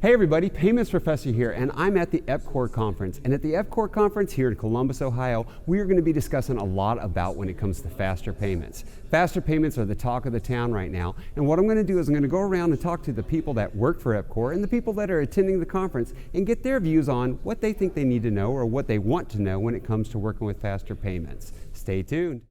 Hey everybody, Payments Professor here, and I'm at the EPCOR conference. And at the EPCOR conference here in Columbus, Ohio, we are going to be discussing a lot about when it comes to faster payments. Faster payments are the talk of the town right now, and what I'm going to do is I'm going to go around and talk to the people that work for EPCOR and the people that are attending the conference and get their views on what they think they need to know or what they want to know when it comes to working with faster payments. Stay tuned.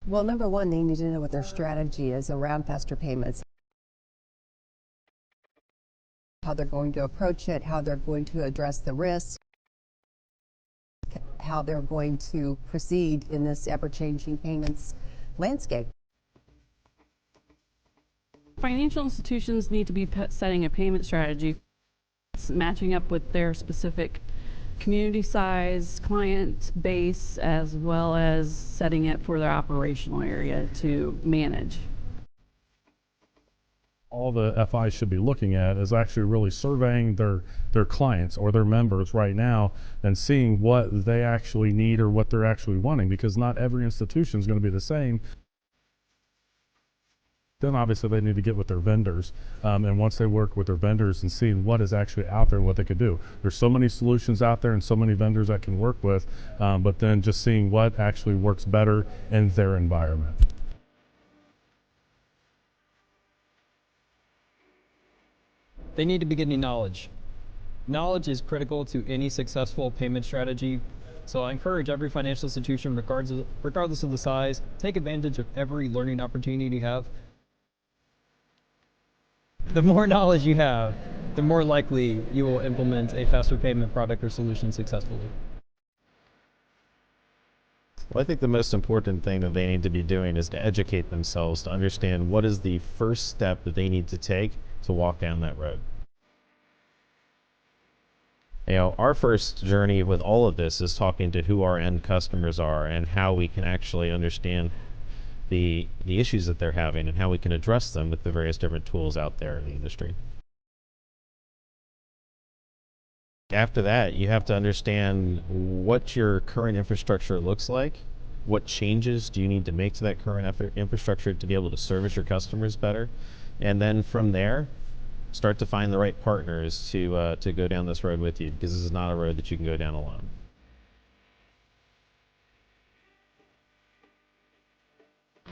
Well, number one, they need to know what their strategy is around faster payments, how they're going to approach it, how they're going to address the risk, how they're going to proceed in this ever-changing payments landscape. Financial institutions need to be setting a payment strategy, matching up with their specific community size, client base, as well as setting it for their operational area to manage. All the FIs should be looking at is actually really surveying their clients or their members right now and seeing what they actually need or what they're actually wanting, because not every institution is going to be the same. Then obviously they need to get with their vendors, and once they work with their vendors and seeing what is actually out there and what they could do. There's so many solutions out there and so many vendors I can work with, but then just seeing what actually works better in their environment. They need to be getting knowledge. Knowledge is critical to any successful payment strategy. So I encourage every financial institution, regardless of the size, take advantage of every learning opportunity you have. The more knowledge you have, the more likely you will implement a faster payment product or solution successfully. Well, I think the most important thing that they need to be doing is to educate themselves to understand what is the first step that they need to take to walk down that road. You know, our first journey with all of this is talking to who our end customers are and how we can actually understand the issues that they're having and how we can address them with the various different tools out there in the industry. After that, you have to understand what your current infrastructure looks like. What changes do you need to make to that current infrastructure to be able to service your customers better? And then from there, start to find the right partners to go down this road with you, because this is not a road that you can go down alone.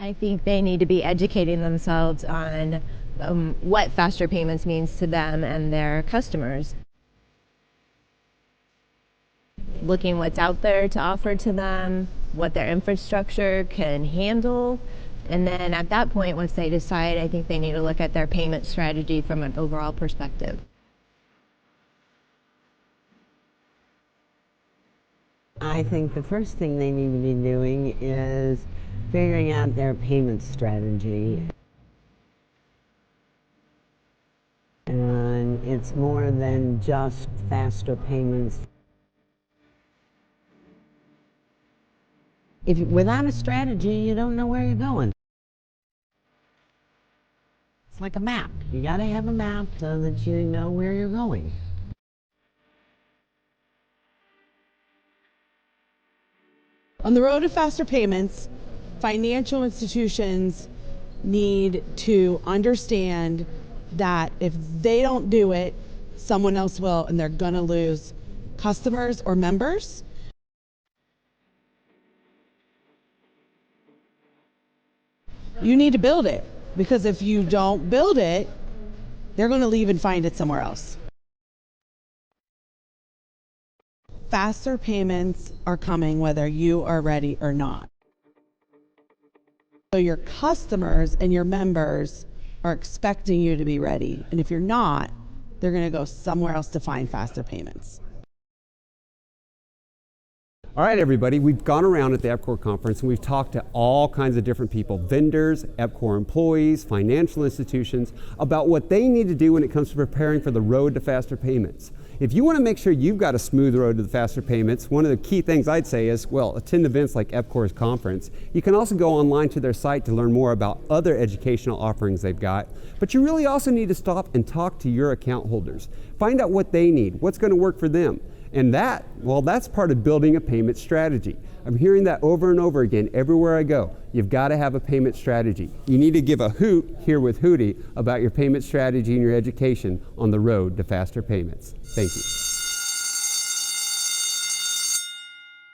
I think they need to be educating themselves on what faster payments means to them and their customers. Looking what's out there to offer to them, what their infrastructure can handle, and then at that point, once they decide, I think they need to look at their payment strategy from an overall perspective. I think the first thing they need to be doing is figuring out their payment strategy. And it's more than just faster payments. Without a strategy, you don't know where you're going. It's like a map. You gotta have a map so that you know where you're going. On the road to faster payments, financial institutions need to understand that if they don't do it, someone else will, and they're gonna lose customers or members. You need to build it, because if you don't build it, they're gonna leave and find it somewhere else. Faster payments are coming whether you are ready or not. So your customers and your members are expecting you to be ready. And if you're not, they're going to go somewhere else to find faster payments. All right, everybody, we've gone around at the EPCOR conference and we've talked to all kinds of different people, vendors, EPCOR employees, financial institutions, about what they need to do when it comes to preparing for the road to faster payments. If you want to make sure you've got a smooth road to the faster payments, one of the key things I'd say is, well, attend events like EPCOR's conference. You can also go online to their site to learn more about other educational offerings they've got. But you really also need to stop and talk to your account holders. Find out what they need, what's going to work for them. And that, well, that's part of building a payment strategy. I'm hearing that over and over again everywhere I go. You've got to have a payment strategy. You need to give a hoot here with Hootie about your payment strategy and your education on the road to faster payments. Thank you.